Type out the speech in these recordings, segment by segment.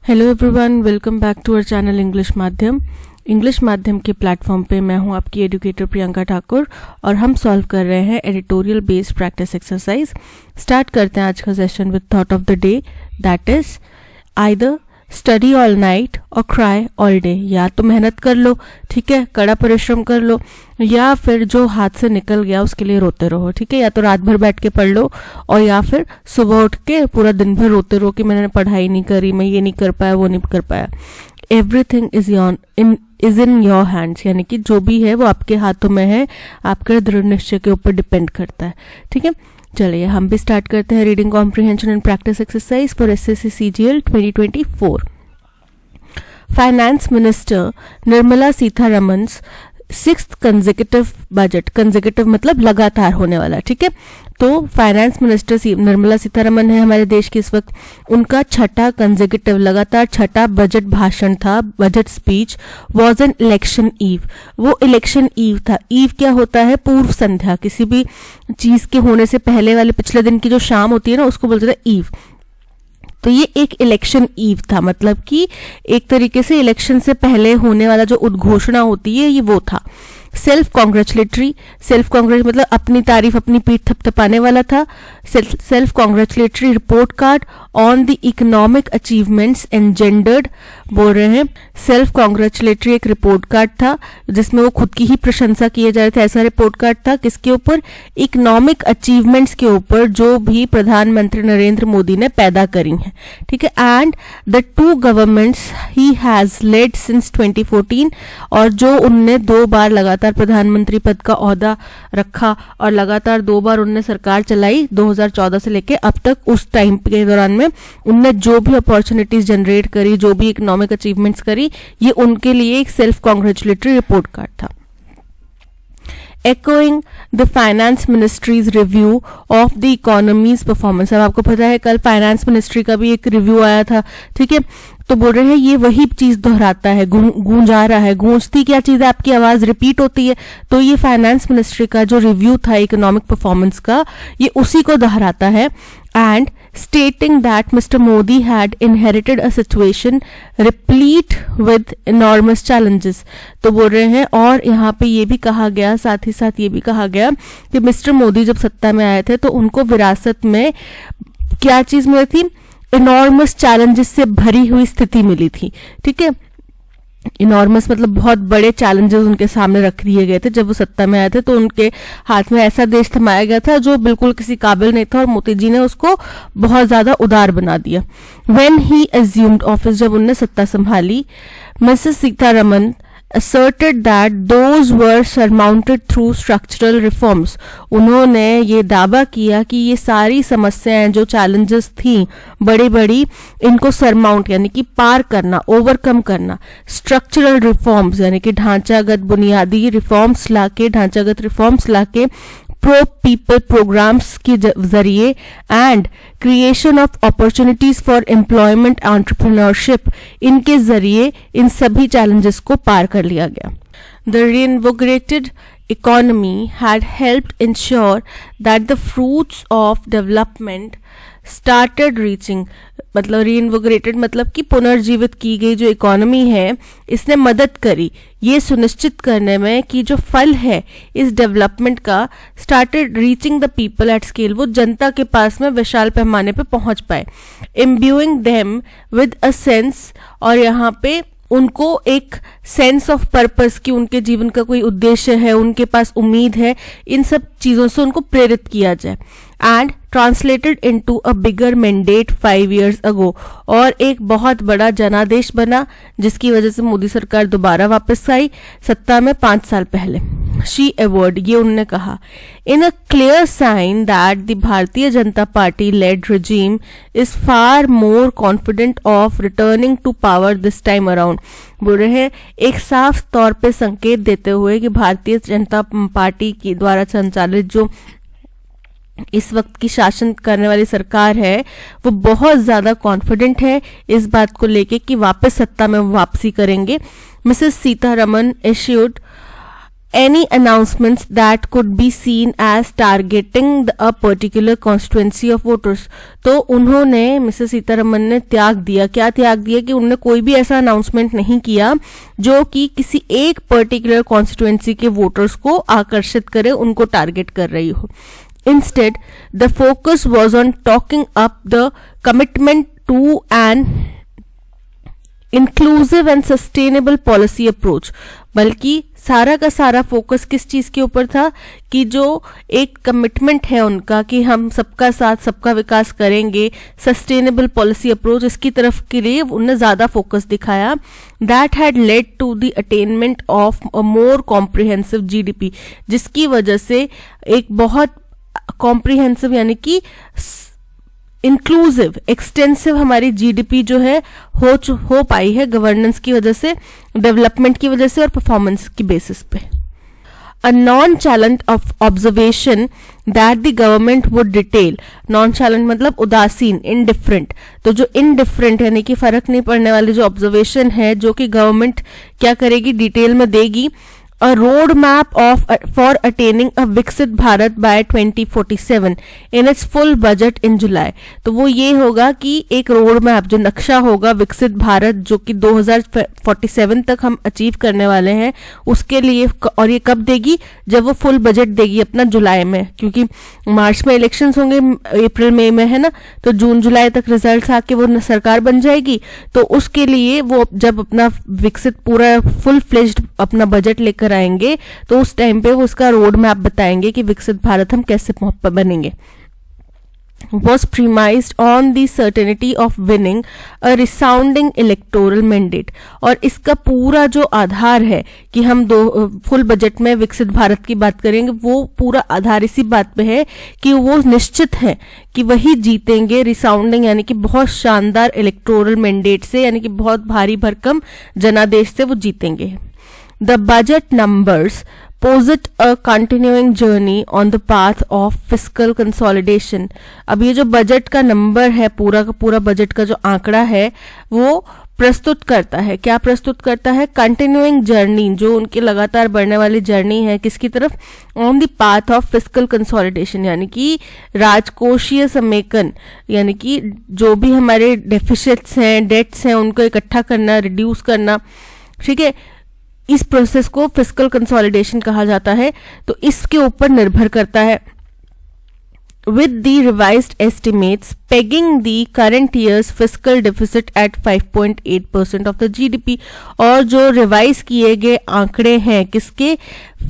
Hello everyone, welcome back to our channel English माध्यम के platform पे मैं हूं आपकी एजुकेटर प्रियंका ठाकुर और हम सॉल्व कर रहे हैं editorial based practice exercise. Start करते हैं आज का session with thought of the day, that is either study all night और क्राई ऑल डे। या तो मेहनत कर लो, ठीक है, कड़ा परिश्रम कर लो, या फिर जो हाथ से निकल गया उसके लिए रोते रहो, ठीक है। या तो रात भर बैठ के पढ़ लो और या फिर सुबह उठ के पूरा दिन भर रोते रहो कि मैंने पढ़ाई नहीं करी, मैं ये नहीं कर पाया, वो नहीं कर पाया। Everything is in your hands, यानी कि जो भी है वो आपके हाथों में है, आपके दृढ़ निश्चय के ऊपर डिपेंड करता है, ठीक है। चलिए हम भी स्टार्ट करते हैं reading comprehension and practice exercise for SSC CGL 2024। Finance minister Nirmala Sitharaman 6th consecutive budget, consecutive मतलब लगातार होने वाला, ठीक है। तो फाइनेंस मिनिस्टर निर्मला सीतारमन है हमारे देश की इस वक्त, उनका छठा कंसेक्यूटिव लगातार छठा बजट भाषण था, budget speech was an election eve. वो इलेक्शन ईव था। ईव क्या होता है? पूर्व संध्या, किसी भी चीज के होने से पहले वाले पिछले दिन की जो शाम होती है ना, उसको बोलते हैं ईव। तो ये एक इलेक्शन ईव था, मतलब कि एक तरीके से इलेक्शन से पहले होने वाला जो उद्घोषणा होती है ये वो था। सेल्फ कॉन्ग्रेचुलेटरी मतलब अपनी तारीफ, अपनी पीठ थपथपाने वाला था। Self congratulatory report card on the economic achievements engendered, बोल रहे हैं सेल्फ कॉन्ग्रेचुलेटरी एक रिपोर्ट कार्ड था जिसमें वो खुद की ही प्रशंसा किए जा रहे थे। ऐसा रिपोर्ट कार्ड था किसके ऊपर? इकोनॉमिक अचीवमेंट्स के ऊपर जो भी प्रधानमंत्री नरेंद्र मोदी ने पैदा करी हैं, ठीक है। And the two governments he has lead since 2014, और जो उनने 2 बार लगातार प्रधानमंत्री पद का ओहदा रखा और लगातार 2 बार उनने सरकार चलाई 2014 से लेके अब तक। उस टाइम के दौरान में उनने जो भी अपॉर्चुनिटीज जनरेट करी, जो भी इकोनॉमिक अचीवमेंट्स करी, ये उनके लिए एक सेल्फ कॉन्ग्रेचुलेटरी रिपोर्ट कार्ड था। Echoing the finance ministry's review of the economy's performance। अब आपको पता है कल फाइनेंस मिनिस्ट्री का भी एक रिव्यू आया था, ठीक है। तो बोल रहे हैं ये वही चीज दोहराता है, गूंजा रहा है। गूंजती क्या चीज है? आपकी आवाज रिपीट होती है। तो ये फाइनेंस मिनिस्ट्री का जो रिव्यू था इकोनॉमिक परफॉर्मेंस का, ये उसी को दोहराता है। And stating that Mr. Modi had inherited a situation replete with enormous challenges। तो बोल रहे हैं, और यहाँ पे ये भी कहा गया, साथ ही साथ ये भी कहा गया कि मिस्टर मोदी जब सत्ता में आए थे तो उनको विरासत में क्या चीज मिली थी? इनॉर्मस चैलेंजेस से भरी हुई स्थिति मिली थी, ठीक है। इनॉर्मस मतलब बहुत बड़े चैलेंजेस उनके सामने रख दिए गए थे जब वो सत्ता में आए थे। तो उनके हाथ में ऐसा देश थमाया गया था जो बिल्कुल किसी काबिल नहीं था, और मोदी जी ने उसको बहुत ज्यादा उदार बना दिया। व्हेन ही अज्यूम्ड ऑफिस, जब उनने सत्ता संभाली, Mrs Sitharaman asserted that those were surmounted through structural reforms। उन्होंने ये दावा किया कि ये सारी समस्याएं जो चैलेंजेस थी बड़ी बड़ी, इनको सरमाउंट यानी कि पार करना, ओवरकम करना, स्ट्रक्चरल रिफॉर्म्स यानी कि ढांचागत बुनियादी रिफॉर्म्स लाके, ढांचागत रिफॉर्म्स लाके, प्रो पीपल प्रोग्राम्स के जरिए, and creation of opportunities for employment entrepreneurship, इनके जरिए इन सभी चैलेंजेस को पार कर लिया गया। The reinvigorated economy had helped ensure that the fruits of development started reaching, मतलब रीइन्विगोरेटेड मतलब कि पुनर्जीवित की गई जो इकोनॉमी है, इसने मदद करी ये सुनिश्चित करने में कि जो फल है इस डेवलपमेंट का started reaching the people at scale, वो जनता के पास में विशाल पैमाने पे पहुंच पाए। इम्ब्यूइंग देम विद अ सेंस, और यहाँ पे उनको एक सेंस ऑफ पर्पस कि उनके जीवन का कोई उद्देश्य है, उनके पास उम्मीद है, इन सब चीजों से उनको प्रेरित किया जाए। And translated into a bigger mandate 5 years ago, और एक बहुत बड़ा जनादेश बना जिसकी वजह से मोदी सरकार दोबारा वापस आई सत्ता में 5 साल पहले। शी अवॉर्ड, ये उन्होंने कहा, in a clear sign that the Bharatiya Janata Party led regime is far more confident of returning to power this time around. बोल रहे हैं एक साफ तौर पे संकेत देते हुए कि भारतीय जनता पार्टी के द्वारा संचालित जो इस वक्त की शासन करने वाली सरकार है वो बहुत ज्यादा कॉन्फिडेंट है इस बात को लेके कि वापस सत्ता में वापसी करेंगे। Mrs Sitharaman issued any announcements that could be seen as targeting a particular constituency of voters. तो उन्होंने मिसेस सीतारमन ने त्याग दिया, क्या त्याग दिया कि उन्होंने कोई भी ऐसा अनाउंसमेंट नहीं किया जो कि किसी एक पर्टिकुलर कॉन्स्टिट्यूएंसी के वोटर्स को आकर्षित करे, उनको टारगेट कर रही हो. Instead, the focus was on talking up the commitment to an inclusive and sustainable policy approach. बल्कि सारा का सारा फोकस किस चीज के ऊपर था कि जो एक कमिटमेंट है उनका कि हम सबका साथ सबका विकास करेंगे, सस्टेनेबल पॉलिसी अप्रोच, इसकी तरफ के लिए उन्होंने ज्यादा फोकस दिखाया. That had led to the attainment of a more comprehensive GDP, जिसकी वजह से एक बहुत कॉम्प्रिहेंसिव यानी कि इंक्लूसिव एक्सटेंसिव हमारी जीडीपी जो है हो पाई है गवर्नेंस की वजह से, डेवलपमेंट की वजह से और परफॉर्मेंस की बेसिस पे. A non challenge of observation that the government would detail. Non challenge मतलब उदासीन, इनडिफरेंट. तो जो इनडिफरेंट यानी कि फर्क नहीं पड़ने वाली जो ऑब्जर्वेशन है जो कि गवर्नमेंट क्या करेगी, डिटेल में देगी. A roadmap for attaining a विकसित Bharat by 2047 in its full budget in July. तो वो ये होगा कि एक रोड मैप जो नक्शा होगा विकसित भारत जो कि 2047 तक हम अचीव करने वाले हैं उसके लिए. और ये कब देगी, जब वो फुल बजट देगी अपना जुलाई में, क्योंकि मार्च में इलेक्शंस होंगे, अप्रैल मई में है ना, तो जून जुलाई तक रिजल्ट्स आके वो सरकार बन जाएगी. तो उसके लिए वो जब अपना विकसित पूरा फुल फ्लेज्ड अपना बजट लेकर आएंगे तो उस टाइम पे वो उसका रोड मैप बताएंगे कि विकसित भारत हम कैसे बनेंगे. was premised on the certainty of winning a resounding electoral mandate. और इसका पूरा जो आधार है कि हम फुल बजट में विकसित भारत की बात करेंगे, वो पूरा आधार इसी बात पे है कि वो निश्चित है कि वही जीतेंगे. रिसाउंडिंग यानी कि बहुत शानदार इलेक्टोरल मैंडेट से, यानी कि बहुत भारी भरकम जनादेश से वो जीतेंगे. The budget numbers posit a continuing journey on the path of fiscal consolidation. अब ये जो बजट का नंबर है, पूरा का पूरा बजट का जो आंकड़ा है वो प्रस्तुत करता है, क्या प्रस्तुत करता है, कंटिन्यूइंग जर्नी, जो उनकी लगातार बढ़ने वाली जर्नी है किसकी तरफ, on the path of fiscal consolidation, यानी कि राजकोषीय समेकन, यानी कि जो भी हमारे डेफिसिट्स हैं, डेट्स हैं, उनको इकट्ठा करना, रिड्यूस करना. ठीक है, इस प्रोसेस को फिस्कल कंसोलिडेशन कहा जाता है. तो इसके ऊपर निर्भर करता है. with the revised estimates pegging the current year's fiscal deficit at 5.8% of the GDP. और जो रिवाइज किए गए आंकड़े हैं किसके,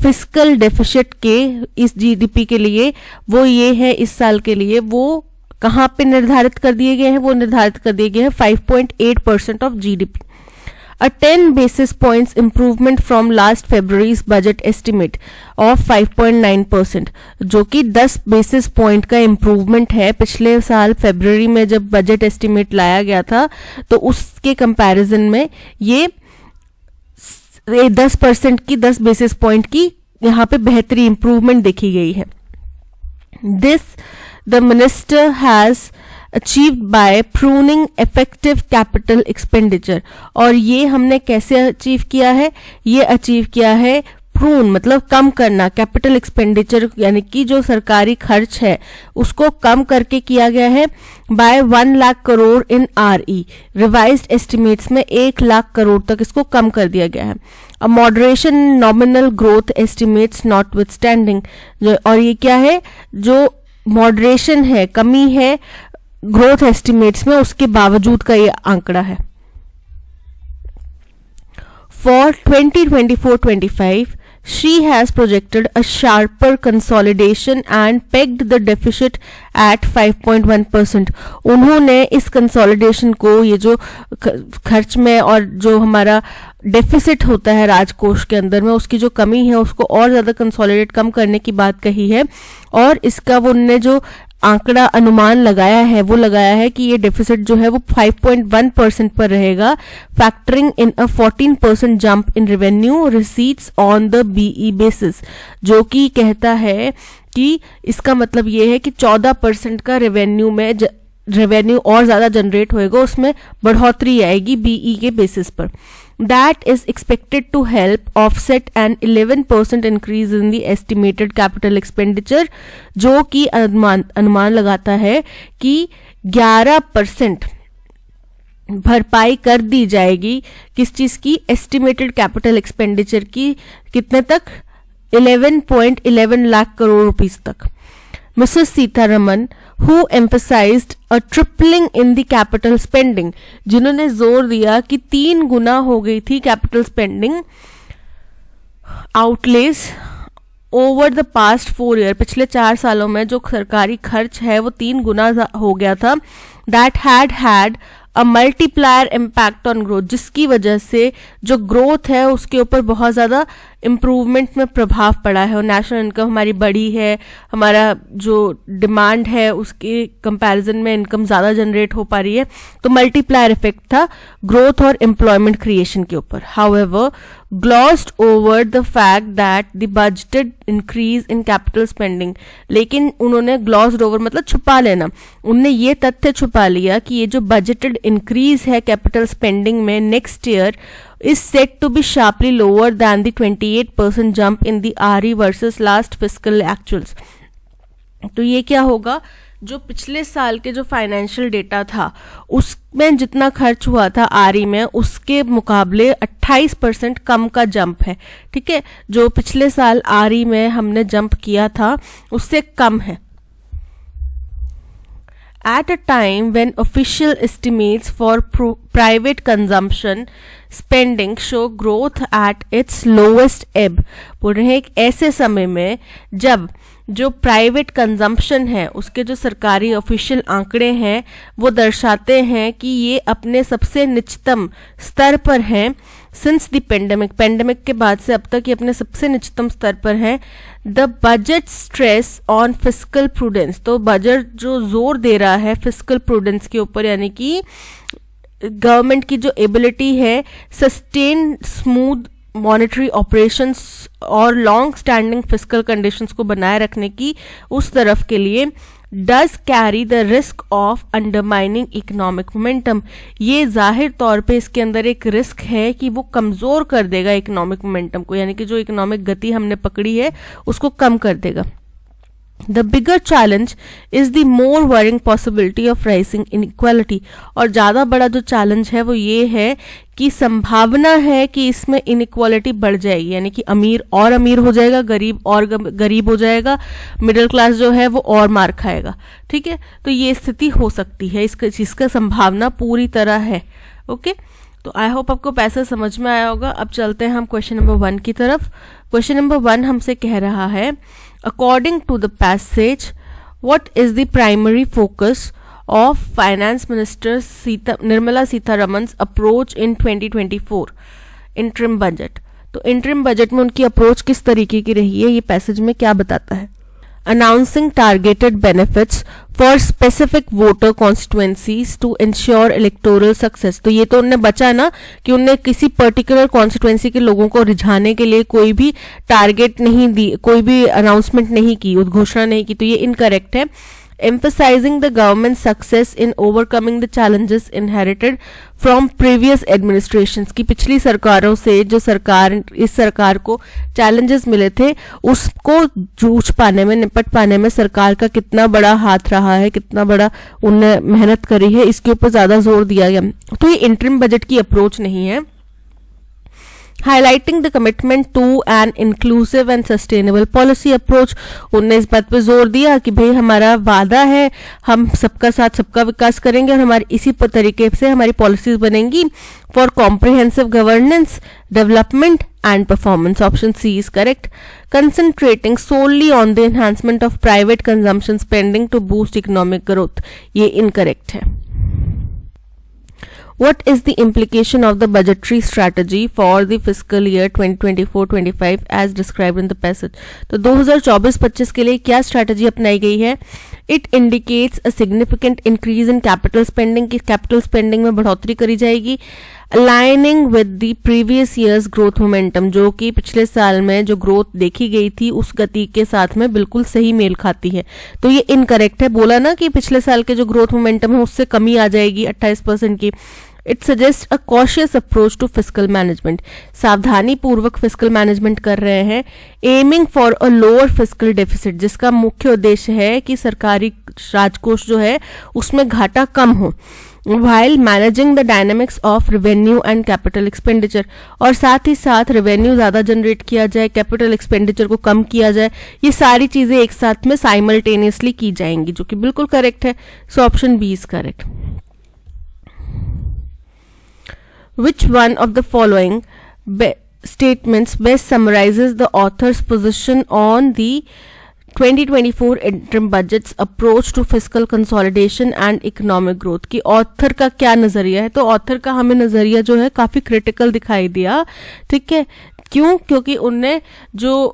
फिस्कल डेफिसिट के इस जीडीपी के लिए, वो ये है इस साल के लिए, वो कहाँ पे निर्धारित कर दिए गए हैं, वो निर्धारित कर दिए गए हैं 5.8% of GDP. A 10 basis points improvement from last February's budget estimate of 5.9%, जो कि 10 बेसिस पॉइंट का इम्प्रूवमेंट है. पिछले साल फरवरी में जब बजट एस्टिमेट लाया गया था तो उसके कंपैरिजन में ये 10% की 10 बेसिस पॉइंट की यहाँ पे बेहतरी इम्प्रूवमेंट देखी गई है. This the minister has achieved by pruning effective capital expenditure. और ये हमने कैसे अचीव किया है, ये अचीव किया है प्रून मतलब कम करना, कैपिटल एक्सपेंडिचर यानी कि जो सरकारी खर्च है उसको कम करके किया गया है बाय 1 लाख करोड़ इन RE. रिवाइज्ड एस्टिमेट्स में 1 लाख करोड़ तक इसको कम कर दिया गया है. A moderation nominal growth estimates notwithstanding. और ये क्या है, जो मॉडरेशन है, कमी है ग्रोथ एस्टिमेट्स में, उसके बावजूद का ये आंकड़ा है. For 2024-25 she has projected a sharper consolidation and pegged the deficit at 5.1%. उन्होंने इस कंसोलिडेशन को, ये जो खर्च में और जो हमारा डेफिसिट होता है राजकोष के अंदर में, उसकी जो कमी है उसको और ज्यादा कंसोलिडेट कम करने की बात कही है. और इसका वो उन्होंने जो आंकड़ा अनुमान लगाया है वो लगाया है कि ये डेफिसिट जो है वो 5.1% पर रहेगा, factoring in a 14% jump in revenue receipts on the BE basis. जो कि कहता है कि इसका मतलब ये है कि 14% का रेवेन्यू और ज्यादा जनरेट होएगा, उसमें बढ़ोतरी आएगी BE के बेसिस पर. that is expected to help offset an 11% increase in the estimated capital expenditure, जो कि अनुमान लगाता है कि 11% भरपाई कर दी जाएगी किस चीज की, एस्टिमेटेड कैपिटल एक्सपेंडिचर की, कितने तक, 11.11 लाख करोड़ रुपीस तक। Mrs Sitharaman who emphasized a tripling in the capital spending, जिन्होंने जोर दिया कि 3 गुना हो गई थी capital spending outlays over the past 4 year, पिछले 4 सालों में जो सरकारी खर्च है वो 3 गुना हो गया था। That had a multiplier impact on growth, जिसकी वजह से जो ग्रोथ है उसके ऊपर बहुत ज़्यादा इम्प्रूवमेंट में प्रभाव पड़ा है और नेशनल इनकम हमारी बढ़ी है, हमारा जो डिमांड है उसके कंपैरिजन में इनकम ज़्यादा जनरेट हो पा रही है, तो मल्टीप्लायर इफेक्ट था ग्रोथ और एम्प्लॉयमेंट क्रिएशन के ऊपर। However glossed over the fact that the budgeted increase in capital spending, लेकिन उन्होंने ग्लॉस्ड ओवर मतलब छुपा लेना, उनने ये तथ्य छुपा लिया कि ये जो बजटेड इंक्रीज है कैपिटल स्पेंडिंग में next year is said to be sharply lower than the 28% jump in the RE versus last fiscal actuals। तो ये क्या होगा, जो पिछले साल के जो फाइनेंशियल डेटा था उसमें जितना खर्च हुआ था RE में उसके मुकाबले 28% कम का जंप है। ठीक है, जो पिछले साल RE में हमने जंप किया था उससे कम है। At a time when official estimates for private consumption spending show growth at its lowest ebb, बोल रहे हैं एक ऐसे समय में जब जो प्राइवेट कंजम्पशन है उसके जो सरकारी ऑफिशियल आंकड़े हैं वो दर्शाते हैं कि ये अपने सबसे निचतम स्तर पर हैं सिंस द पेंडेमिक के बाद से अब तक ये अपने सबसे निचतम स्तर पर हैं। The budget stress on fiscal prudence, तो बजट जो जोर दे रहा है फिस्कल प्रूडेंस के ऊपर, यानी कि गवर्नमेंट की जो एबिलिटी है सस्टेन स्मूथ मॉनेटरी ऑपरेशंस और लॉन्ग स्टैंडिंग फिस्कल कंडीशंस को बनाए रखने की, उस तरफ के लिए does carry the risk of undermining economic momentum, ये जाहिर तौर पे इसके अंदर एक रिस्क है कि वो कमजोर कर देगा इकोनॉमिक मोमेंटम को, यानी कि जो इकोनॉमिक गति हमने पकड़ी है उसको कम कर देगा। The bigger challenge is the more worrying possibility of rising inequality, और ज़्यादा बड़ा जो चैलेंज है वो ये है कि संभावना है कि इसमें इनइक्वालिटी बढ़ जाएगी, यानी कि अमीर और अमीर हो जाएगा, गरीब और गरीब हो जाएगा, मिडिल क्लास जो है वो और मार खाएगा। ठीक है, तो ये स्थिति हो सकती है, इसका संभावना पूरी तरह है। ओके, तो आई होप आपको पैसा समझ में आया होगा। अब चलते हैं हम क्वेश्चन नंबर 1 की तरफ। क्वेश्चन नंबर 1 हमसे कह रहा है, according to the passage, what is the primary focus of Finance Minister Nirmala Sitharaman's approach in 2024 interim budget? तो interim budget में उनकी अप्रोच किस तरीके की रही है, ये पैसेज में क्या बताता है। Announcing targeted benefits for specific voter constituencies to ensure electoral success, तो ये तो उनने बचा ना कि उनने किसी पर्टिकुलर कॉन्स्टिट्युएंसी के लोगों को रिझाने के लिए कोई भी टारगेट नहीं दी, कोई भी अनाउंसमेंट नहीं की, उद्घोषणा नहीं की, तो ये इनकरेक्ट है। emphasizing the government's success in overcoming the challenges inherited from previous administrations, की पिछली सरकारों से जो इस सरकार को challenges मिले थे उसको जूझ पाने में, निपट पाने में सरकार का कितना बड़ा हाथ रहा है, कितना बड़ा उनने मेहनत करी है, इसके ऊपर ज्यादा जोर दिया गया। तो ये इंटरिम बजट की अप्रोच नहीं है। Highlighting the commitment to an inclusive and sustainable policy approach, उनने इस बात पे जोर दिया कि भाई हमारा वादा है हम सबका साथ सबका विकास करेंगे और हमारी इसी तरीके से हमारी पॉलिसीज बनेंगी for comprehensive governance, development and performance. Option C is correct. Concentrating solely on the enhancement of private consumption spending to boost economic growth, ये इनकरेक्ट है। What is the implication of the budgetary strategy for the fiscal year 2024-25 as described in the passage? तो 2024-25 के लिए क्या strategy अपनाई गई है? It indicates a significant increase in capital spending, कि कैपिटल स्पेंडिंग में बढ़ोतरी करी जाएगी, aligning with the previous year's growth momentum, जो कि पिछले साल में जो ग्रोथ देखी गई थी उस गति के साथ में बिल्कुल सही मेल खाती है। तो ये इनकरेक्ट है, बोला ना कि पिछले साल के जो ग्रोथ मोमेंटम है उससे कमी आ जाएगी 28% की, it suggest a cautious approach to fiscal management, सावधानी पूर्वक फिस्कल मैनेजमेंट कर रहे हैं, aiming for a lower fiscal deficit, जिसका मुख्य उद्देश्य है कि सरकारी राजकोष जो है उसमें घाटा कम हो, while managing the dynamics of revenue and capital expenditure, और साथ ही साथ रेवेन्यू ज़्यादा जनरेट किया जाए, कैपिटल एक्सपेंडिचर को कम किया जाए, ये सारी चीज़ें एक साथ में साइमल्टेनियसली की जाएंगी, जो कि बिल्कुल करेक्ट है। So option B is correct. Which one of the following statements best summarizes the author's position on the 2024 interim budget's approach to fiscal consolidation and economic growth? कि ऑथर का क्या नजरिया है? तो ऑथर का हमें नजरिया जो है काफी क्रिटिकल दिखाई दिया, ठीक है। क्यों? क्योंकि उनने जो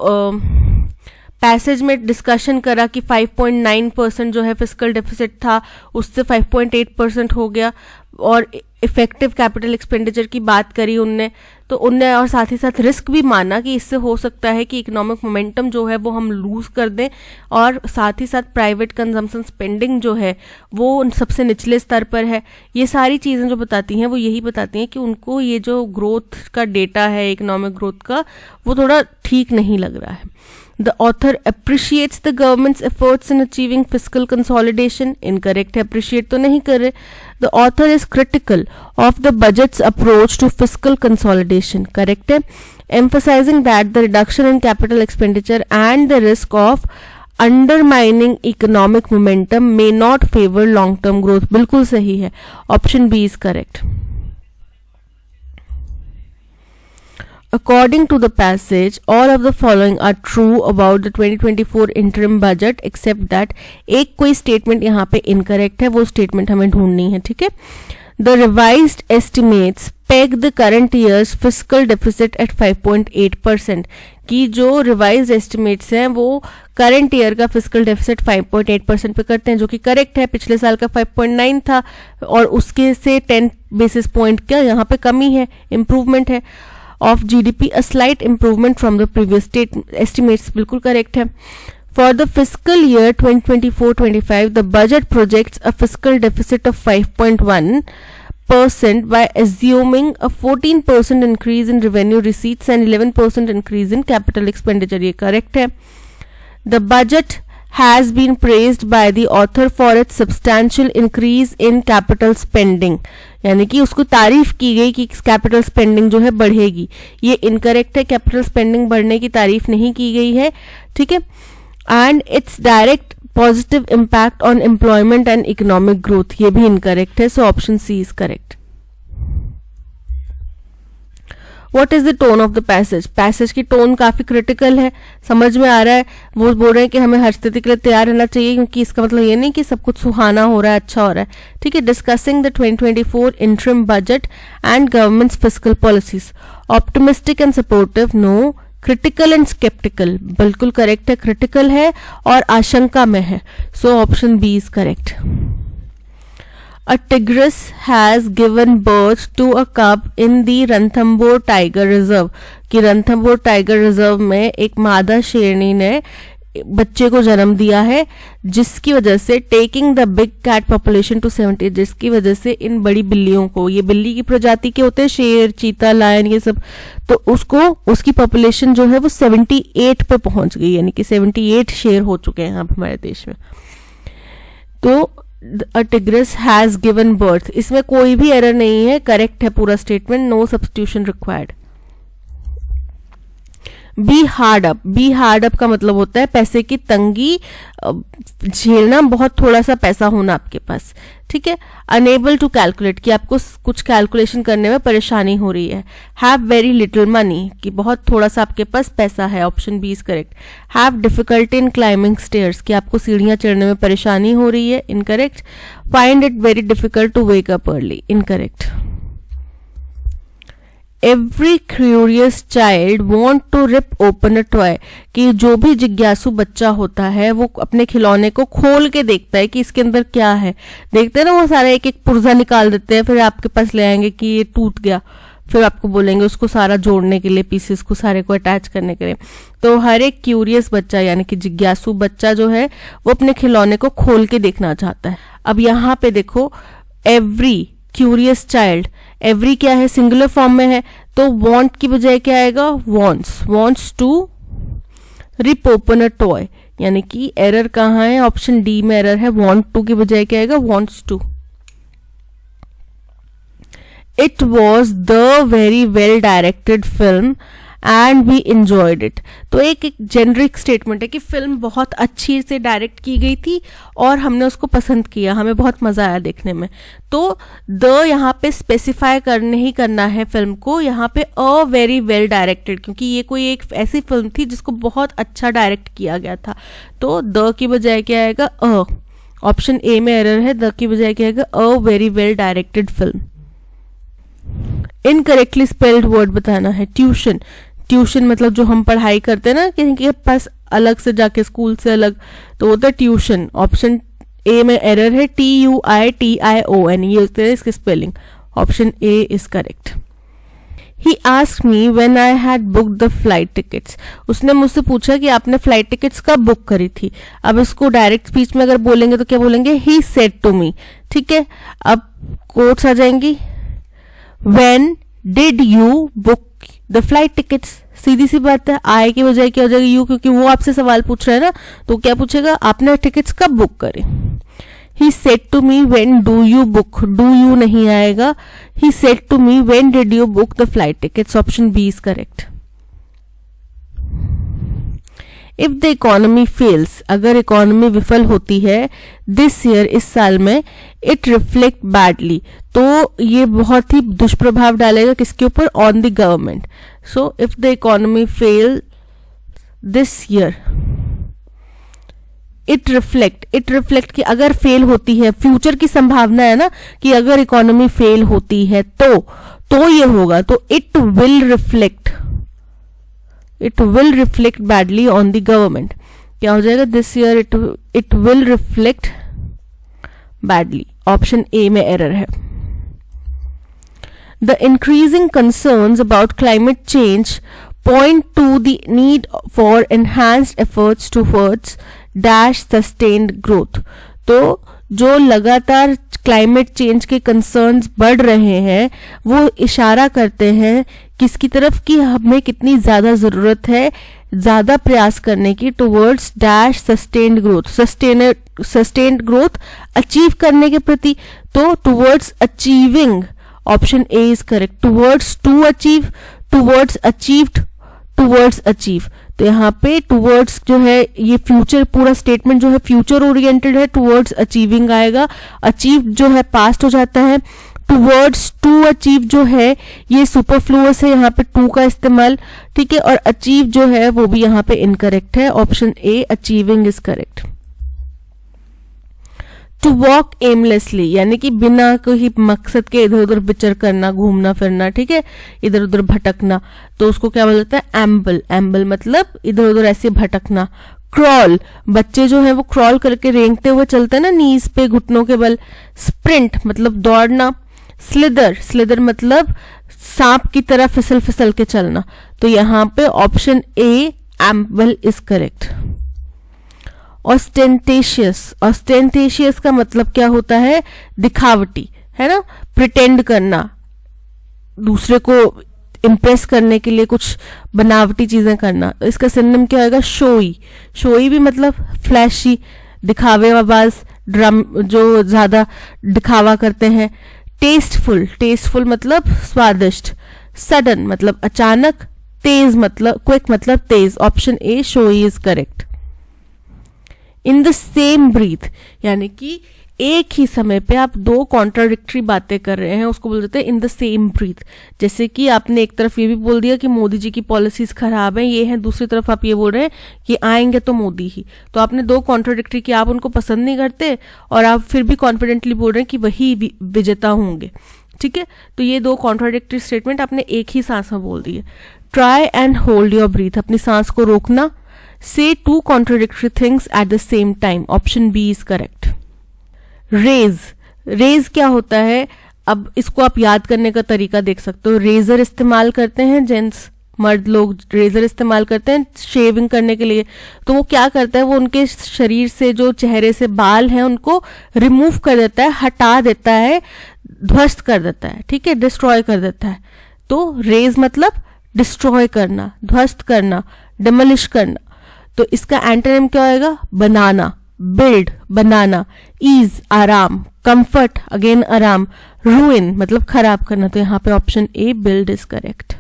पैसेज में डिस्कशन करा कि 5.9% जो है फिस्कल डेफिसिट था उससे 5.8% हो गया, और इफेक्टिव कैपिटल एक्सपेंडिचर की बात करी उनने, तो उनने और साथ ही साथ रिस्क भी माना कि इससे हो सकता है कि इकोनॉमिक मोमेंटम जो है वो हम लूज कर दें, और साथ ही साथ प्राइवेट कंजम्पशन स्पेंडिंग जो है वो सबसे निचले स्तर पर है। ये सारी चीज़ें जो बताती हैं वो यही बताती हैं कि उनको ये जो ग्रोथ का डेटा है इकोनॉमिक ग्रोथ का वो थोड़ा ठीक नहीं लग रहा है। The author appreciates the government's efforts in achieving fiscal consolidation. Incorrect है, appreciate तो नहीं कर रहे। The author is critical of the budget's approach to fiscal consolidation. Correct है। Emphasizing that the reduction in capital expenditure and the risk of undermining economic momentum may not favor long-term growth. बिल्कुल सही है, option B is correct. According to the passage, all of the following are true about the 2024 interim budget except that एक कोई statement यहाँ पे incorrect है, वो statement हमें ढूंढनी है, ठीक है। The revised estimates peg the current year's fiscal deficit at 5.8%, कि जो revised estimates हैं वो current year का fiscal deficit 5.8% पे करते हैं, जो कि correct है। पिछले साल का 5.9 था और उसके से 10 basis point का यहाँ पे कमी है, improvement है। of GDP, a slight improvement from the previous estimates, बिल्कुल correct है। For the fiscal year 2024-25, the budget projects a fiscal deficit of 5.1% by assuming a 14% increase in revenue receipts and 11% increase in capital expenditure, ये correct है। The budget has been praised by the author for its substantial increase in capital spending, यानी कि उसको तारीफ की गई कि capital spending जो है बढ़ेगी, ये इनकरेक्ट है। कैपिटल स्पेंडिंग बढ़ने की तारीफ नहीं की गई है, ठीक है। And it's direct positive impact on employment and economic growth, ये भी इनकरेक्ट है। So option C is correct. What is the tone of the passage? Passage की टोन काफी क्रिटिकल है, समझ में आ रहा है। वो बोल रहे हैं कि हमें हर स्थिति के लिए तैयार रहना चाहिए, क्योंकि इसका मतलब ये नहीं कि सब कुछ सुहाना हो रहा है, अच्छा हो रहा है, ठीक है। Discussing the 2024 interim budget and government's fiscal policies, optimistic and supportive, no. Critical and sceptical, बिल्कुल करेक्ट है, क्रिटिकल है और आशंका में है। So option B is correct. A tigress has given birth to a cub in the Ranthambore Tiger Reserve, कि Ranthambore tiger reserve में एक मादा शेरनी ने बच्चे को जन्म दिया है, जिसकी वजह से taking the big cat population to 70, जिसकी वजह से इन बड़ी बिल्लियों को, ये बिल्ली की प्रजाति के होते हैं शेर, चीता, लायन, ये सब, तो उसको उसकी पॉपुलेशन जो है वो 78 पे पहुंच गई, यानी कि 78 शेर हो चुके हैं अब हमारे देश में। तो A tigress has given birth, इसमें कोई भी एरर नहीं है, करेक्ट है पूरा statement, no substitution required. Be hard up, be hard up का मतलब होता है पैसे की तंगी झेलना, बहुत थोड़ा सा पैसा होना आपके पास, ठीक है। अनेबल टू कैलकुलेट, कि आपको कुछ कैलकुलेशन करने में परेशानी हो रही है। हैव वेरी लिटिल मनी, कि बहुत थोड़ा सा आपके पास पैसा है, option B is correct. Have difficulty in climbing stairs, कि आपको सीढ़ियां चढ़ने में परेशानी हो रही है, incorrect. Find it very difficult to wake up early, incorrect. Every curious child want to rip open a toy, कि जो भी जिज्ञासु बच्चा होता है वो अपने खिलौने को खोल के देखता है कि इसके अंदर क्या है। देखते हैं ना, वो सारा एक एक पुर्जा निकाल देते हैं, फिर आपके पास ले आएंगे कि ये टूट गया, फिर आपको बोलेंगे उसको सारा जोड़ने के लिए, पीसेस को सारे को अटैच करने के लिए। तो हर एक क्यूरियस बच्चा यानी कि जिज्ञासु बच्चा जो है वो अपने खिलौने को खोल के देखना चाहता है। अब यहाँ पे देखो, एवरी क्यूरियस चाइल्ड, एवरी क्या है, सिंगुलर फॉर्म में है, तो वॉन्ट की बजाय क्या आएगा, wants, wants to rip open a toy, यानी कि एरर कहाँ है, ऑप्शन डी में एरर है, वॉन्ट टू की बजाय क्या आएगा, wants to. It was the very well directed film and we enjoyed it. तो एक जेनरिक स्टेटमेंट है कि फिल्म बहुत अच्छी से डायरेक्ट की गई थी और हमने उसको पसंद किया, हमें बहुत मजा आया देखने में। तो द यहाँ पे स्पेसिफाई करने ही करना है फिल्म को, यहाँ पे अ वेरी वेल डायरेक्टेड, क्योंकि ये कोई एक ऐसी फिल्म थी जिसको बहुत अच्छा डायरेक्ट किया गया था। तो द की बजाय क्या आएगा, अ। ऑप्शन ए में एरर है, द की बजाय क्या आएगा, a very well directed film. Incorrectly spelled word बताना है, ट्यूशन। ट्यूशन मतलब जो हम पढ़ाई करते हैं ना किसी के पास अलग से जाके, स्कूल से अलग, तो होता है ट्यूशन। ऑप्शन ए में एरर है, TUITION, ये होते हैं इसकी spelling. Option A is correct. He asked me when I had booked the flight tickets. उसने मुझसे पूछा कि आपने फ्लाइट टिकट्स कब बुक करी थी। अब इसको डायरेक्ट स्पीच में अगर बोलेंगे तो क्या बोलेंगे, He said to me। ठीक है, अब कोट्स आ जाएंगी, When did you book the flight tickets? सीधी सी बात है, आई की बजाय क्या हो जाएगा, यू, क्योंकि वो आपसे सवाल पूछ रहा है ना, तो क्या पूछेगा, आपने टिकट्स कब बुक करे। He said to me when do you book, do you नहीं आएगा, he said to me when did you book the flight tickets, option B is correct। If the economy fails, अगर economy विफल होती है this year, इस साल में, it reflect badly, तो ये बहुत ही दुष्प्रभाव डालेगा किसके ऊपर, on the government। So if the economy fail this year, it reflect की अगर फेल होती है, फ्यूचर की संभावना है ना कि अगर इकोनॉमी फेल होती है तो ये होगा, तो it will reflect badly on the government. क्या हो जाएगा, this year it will reflect badly. Option A में एरर है। The increasing concerns about climate change point to the need for enhanced efforts towards dash sustained growth। तो जो लगातार climate change के concerns बढ़ रहे हैं वो इशारा करते हैं किसकी तरफ, कि हमें कितनी ज्यादा जरूरत है ज्यादा प्रयास करने की towards dash sustained growth, sustained growth achieve करने के प्रति। तो towards achieving, option A is correct, towards to achieve, towards achieved, towards achieve. तो यहाँ पे टुवर्ड्स जो है ये फ्यूचर, पूरा स्टेटमेंट जो है फ्यूचर ओरिएंटेड है, टुवर्ड्स अचीविंग आएगा। अचीव जो है पास्ट हो जाता है, टुवर्ड्स टू अचीव जो है ये सुपरफ्लुअस है, यहाँ पे टू का इस्तेमाल, ठीक है। और अचीव जो है वो भी यहाँ पे इनकरेक्ट है, option A achieving is correct. To walk aimlessly, यानी कि बिना कोई मकसद के इधर उधर विचर करना, घूमना फिरना, ठीक है, इधर उधर भटकना, तो उसको क्या बोलता है, एम्बल। एम्बल मतलब इधर उधर ऐसे भटकना। क्रॉल, बच्चे जो है वो क्रॉल करके रेंगते हुए चलते हैं ना, नीज पे घुटनों के बल। स्प्रिंट मतलब दौड़ना। स्लिदर, स्लिदर मतलब सांप की तरह फिसल फिसल के चलना। तो यहाँ पे option A amble is correct. Ostentatious, ostentatious का मतलब क्या होता है, दिखावटी, है ना, प्रिटेंड करना, दूसरे को इम्प्रेस करने के लिए कुछ बनावटी चीजें करना। तो इसका सिनोनिम क्या होगा, शोई। शोई भी मतलब फ्लैशी, दिखावेबाज, ड्रम जो ज्यादा दिखावा करते हैं। टेस्टफुल, टेस्टफुल मतलब स्वादिष्ट। सडन मतलब अचानक। तेज मतलब क्विक मतलब तेज। Option A showy is correct. In the same breath, यानी कि एक ही समय पे आप दो कॉन्ट्राडिक्टरी बातें कर रहे हैं, उसको बोल देते हैं इन द सेम ब्रीथ। जैसे कि आपने एक तरफ ये भी बोल दिया कि मोदी जी की पॉलिसीज खराब हैं, ये हैं, दूसरी तरफ आप ये बोल रहे हैं कि आएंगे तो मोदी ही। तो आपने दो कॉन्ट्राडिक्टरी कि आप उनको पसंद नहीं करते और आप फिर भी कॉन्फिडेंटली बोल रहे हैं कि वही विजेता होंगे, ठीक है। तो ये दो कॉन्ट्राडिक्टरी स्टेटमेंट आपने एक ही सांस में बोल दिए। Try and hold your breath, अपनी सांस को रोकना। Say two contradictory things at the same time. Option B is correct. Rage, rage क्या होता है, अब इसको आप याद करने का तरीका देख सकते हो। रेजर इस्तेमाल करते हैं जेंट्स, मर्द लोग रेजर इस्तेमाल करते हैं शेविंग करने के लिए, तो वो क्या करता है, वो उनके शरीर से जो चेहरे से बाल हैं उनको रिमूव कर देता है, हटा देता है, ध्वस्त कर देता है, ठीक है, डिस्ट्रॉय कर देता है। तो रेज मतलब डिस्ट्रॉय करना, ध्वस्त करना, डिमोलिश करना। तो इसका एंटोनिम क्या होएगा, बनाना, बिल्ड, बनाना, ईज, आराम, कंफर्ट, अगेन आराम, रूइन मतलब खराब करना। तो यहाँ पे option A build is correct.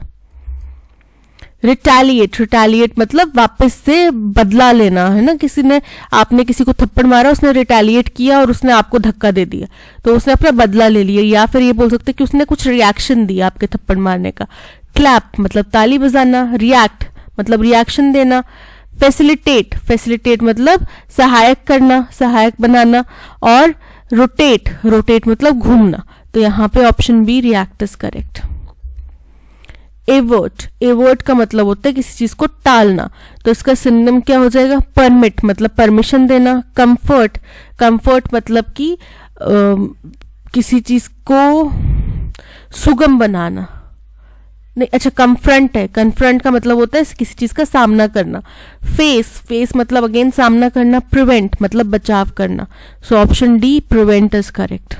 Retaliate, retaliate मतलब वापस से बदला लेना, है ना, किसी ने, आपने किसी को थप्पड़ मारा, उसने रिटेलिएट किया और उसने आपको धक्का दे दिया, तो उसने अपना बदला ले लिया, या फिर ये बोल सकते कि उसने कुछ रिएक्शन दिया आपके थप्पड़ मारने का। क्लैप मतलब ताली बजाना, रिएक्ट मतलब रिएक्शन देना, फैसिलिटेट, फैसिलिटेट मतलब सहायक करना, सहायक बनाना, और रोटेट, रोटेट मतलब घूमना। तो यहाँ पे option B react is correct. Avert, avert का मतलब होता है किसी चीज को टालना, तो इसका सिनोनिम क्या हो जाएगा, परमिट मतलब परमिशन देना, कंफर्ट, कंफर्ट मतलब कि किसी चीज को सुगम बनाना, नहीं अच्छा कन्फ्रंट है, कन्फ्रंट का मतलब होता है किसी चीज का सामना करना। फेस, फेस मतलब अगेन सामना करना, प्रिवेंट मतलब बचाव करना। So option D prevent is correct.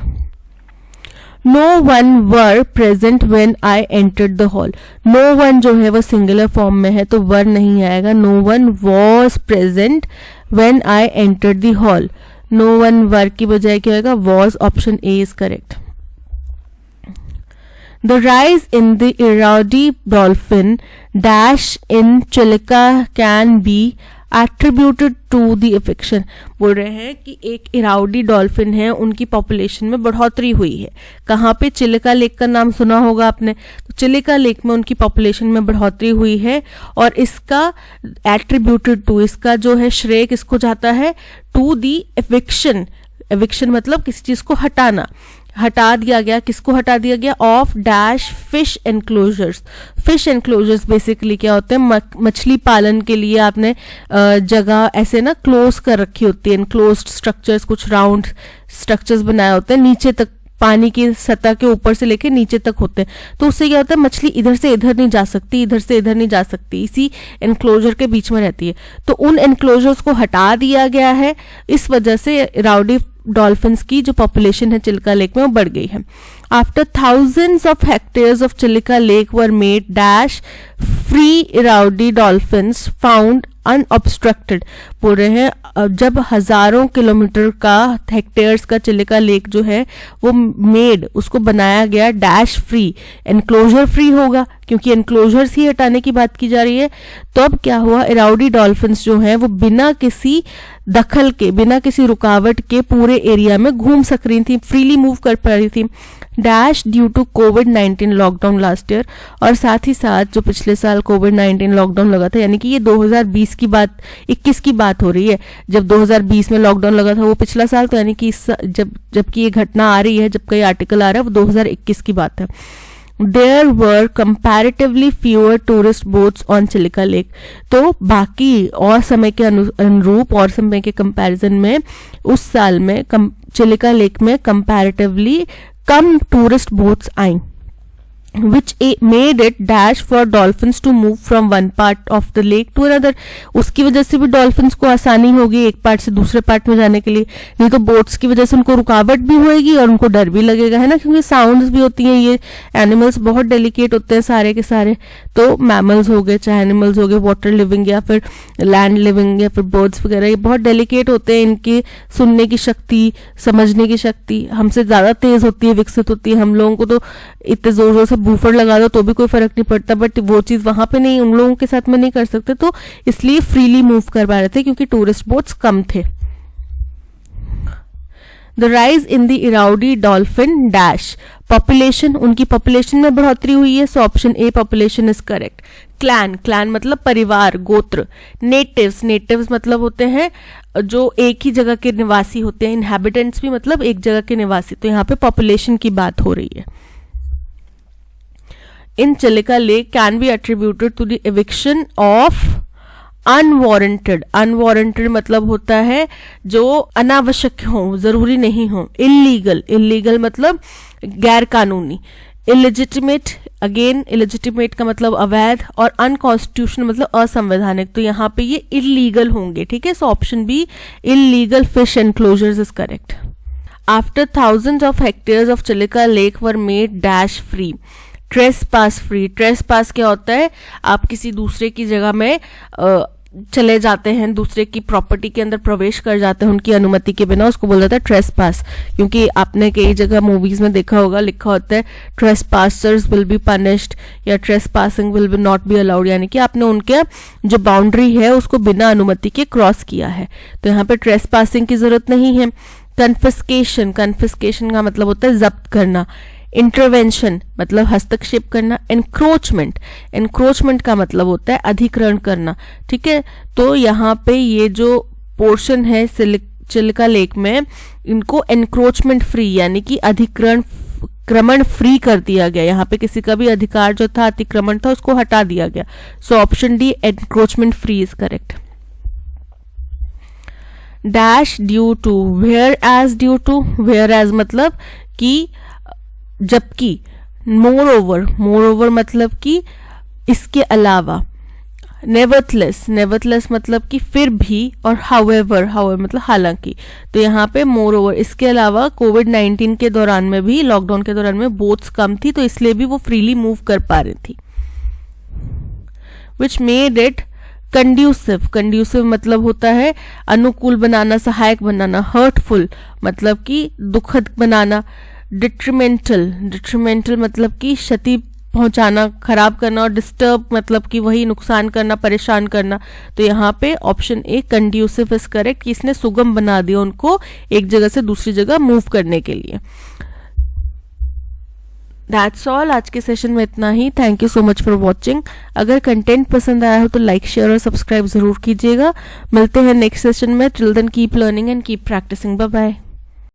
No one were present when I entered the hall, no one जो है वो सिंगुलर फॉर्म में है तो वर नहीं आएगा, no one was present when I entered the hall, no one were की बजाय क्या होगा, was, option A is correct. The rise in the Irrawaddy dolphin dash in Chilka can be attributed to the eviction। बोल रहे हैं कि एक Irrawaddy dolphin है, उनकी पॉपुलेशन में बढ़ोतरी हुई है। कहाँ पे, चिलिका लेक का नाम सुना होगा आपने, तो चिलिका लेक में उनकी पॉपुलेशन में बढ़ोतरी हुई है, और इसका एट्रीब्यूटेड टू, इसका जो है श्रेय किसको जाता है, टू दी एविक्शन। एविक्शन मतलब किसी चीज को हटाना, हटा दिया गया, किसको हटा दिया गया, of dash fish enclosures. Fish enclosures basically क्या होते हैं, मछली पालन के लिए आपने जगह ऐसे ना क्लोज कर रखी होती है, एनक्लोज्ड स्ट्रक्चर्स, कुछ राउंड स्ट्रक्चर्स बनाए होते हैं, नीचे तक पानी की सतह के ऊपर से लेके नीचे तक होते हैं, तो उससे क्या होता है, मछली इधर से इधर नहीं जा सकती, इधर से इधर नहीं जा सकती, इसी एनक्लोजर के बीच में रहती है। तो उन एनक्लोजर्स को हटा दिया गया है, इस वजह से राउडी डॉल्फिन्स की जो पॉपुलेशन है चिल्का लेक में वो बढ़ गई है। After thousands of hectares of Chilika lake were made dash free Irrawaddy dolphins found unobstructed. बोल रहे हैं जब हजारों किलोमीटर का हेक्टेयर्स का चिल्का लेक जो है वो मेड, उसको बनाया गया डैश फ्री, एनक्लोजर फ्री होगा क्योंकि एनक्लोजर्स ही हटाने की बात की जा रही है। तो अब क्या हुआ, इरावडी डॉल्फिन्स जो है वो बिना किसी दखल के, बिना किसी रुकावट के पूरे एरिया में घूम सक रही थी, फ्रीली मूव कर पा रही थी। डैश ड्यू टू कोविड-19 लॉकडाउन लास्ट ईयर, और साथ ही साथ जो पिछले साल कोविड-19 लॉकडाउन लगा था, यानी कि ये 2020 की बात, 21 की बात हो रही है। जब 2020 में लॉकडाउन लगा था वो पिछला साल, तो यानी कि जबकि ये घटना आ रही है, जबकि ये आर्टिकल आ रहा है वो 2021 की बात है। There were comparatively fewer tourist boats on Chilika lake. तो बाकी और समय के अनुरूप और समय के कंपैरिजन में उस साल में चिलिका लेक में comparatively come tourist boats I, which made it dash for dolphins to move from one part of the lake to another। उसकी वजह से भी डॉल्फिन्स को आसानी होगी एक पार्ट से दूसरे पार्ट में जाने के लिए, नहीं तो बोट्स की वजह से उनको रुकावट भी होगी और उनको डर भी लगेगा, है ना, क्योंकि साउंड्स भी होती हैं, ये एनिमल्स बहुत डेलिकेट होते हैं सारे के सारे। तो मैमल्स हो गए, चाहे एनिमल्स हो गए, वाटर लिविंग या फिर लैंड लिविंग या फिर बर्ड्स वगैरह, ये बहुत डेलिकेट होते हैं, इनकी सुनने की शक्ति, समझने की शक्ति हमसे ज्यादा तेज होती है, विकसित होती है। हम लोगों को तो इतने जोर जोर से बूफर लगा दो तो भी कोई फर्क नहीं पड़ता, बट वो चीज वहां पे नहीं, उन लोगों के साथ में नहीं कर सकते, तो इसलिए फ्रीली मूव कर पा रहे थे क्योंकि टूरिस्ट बोट्स कम थे। The rise in the Irrawaddy dolphin dash population, उनकी पॉपुलेशन में बढ़ोतरी हुई है, so option A population is correct. Clan, clan मतलब परिवार, गोत्र। नेटिव्स, नेटिव्स मतलब होते हैं जो एक ही जगह के निवासी होते हैं, इनहैबिटेंट्स भी मतलब एक जगह के निवासी, तो यहाँ पे पॉपुलेशन की बात हो रही है। in Chilka Lake can be attributed to the eviction of unwarranted, unwarranted मतलब होता है जो अनावश्यक हो, जरूरी नहीं हो। illegal, illegal मतलब गैर कानूनी। illegitimate, अगेन इलेजिटिमेट का मतलब अवैध, और अनकॉन्स्टिट्यूशनल मतलब असंवैधानिक, तो यहाँ पे ये इलीगल होंगे, ठीक है। So option B illegal fish enclosures is correct. After thousands of hectares of Chilika lake were made dash free, trespass free. Trespass क्या होता है, आप किसी दूसरे की जगह में चले जाते हैं, दूसरे की प्रॉपर्टी के अंदर प्रवेश कर जाते हैं उनकी अनुमति के बिना, उसको बोला जाता है ट्रेस पास। क्योंकि आपने कई जगह मूवीज में देखा होगा, लिखा होता है trespassers will be punished या trespassing will be not be allowed, यानी कि आपने उनके जो बाउंड्री है उसको बिना अनुमति के क्रॉस किया है। तो यहाँ पे ट्रेस पासिंग की जरूरत नहीं है। कन्फिस्केशन, कन्फिस्केशन का मतलब होता है जब्त करना। इंटरवेंशन मतलब हस्तक्षेप करना। एनक्रोचमेंट, एनक्रोचमेंट का मतलब होता है अधिग्रहण करना, ठीक है। तो यहाँ पे ये जो पोर्शन है चिलिका लेक में, इनको एनक्रोचमेंट फ्री यानी कि अतिक्रमण फ्री कर दिया गया। यहाँ पे किसी का भी अधिकार जो था, अतिक्रमण था, उसको हटा दिया गया। So option D encroachment free is correct. Dash due to, whereas due to, whereas मतलब कि जबकि, मोर ओवर, मोर ओवर मतलब कि इसके अलावा, नेवरथलेस, नेवरथलेस मतलब कि फिर भी, और हाउएवर, हाउएवर मतलब हालांकि। तो यहाँ पे मोर ओवर, इसके अलावा कोविड-19 के दौरान में भी, लॉकडाउन के दौरान में बोट्स कम थी, तो इसलिए भी वो फ्रीली मूव कर पा रही थी। Which made it conducive, conducive मतलब होता है अनुकूल बनाना, सहायक बनाना। हर्टफुल मतलब कि दुखद बनाना। डिट्रीमेंटल, डिट्रीमेंटल मतलब कि क्षति पहुंचाना, खराब करना। और डिस्टर्ब मतलब कि वही नुकसान करना, परेशान करना। तो यहाँ पे option A conducive is correct, कि इसने सुगम बना दिया उनको एक जगह से दूसरी जगह मूव करने के लिए। दैट्स ऑल, आज के सेशन में इतना ही। Thank you so much for watching. अगर कंटेंट पसंद आया हो तो लाइक, शेयर और सब्सक्राइब जरूर कीजिएगा। मिलते हैं नेक्स्ट सेशन में। Till then keep learning and keep practising. Bye bye.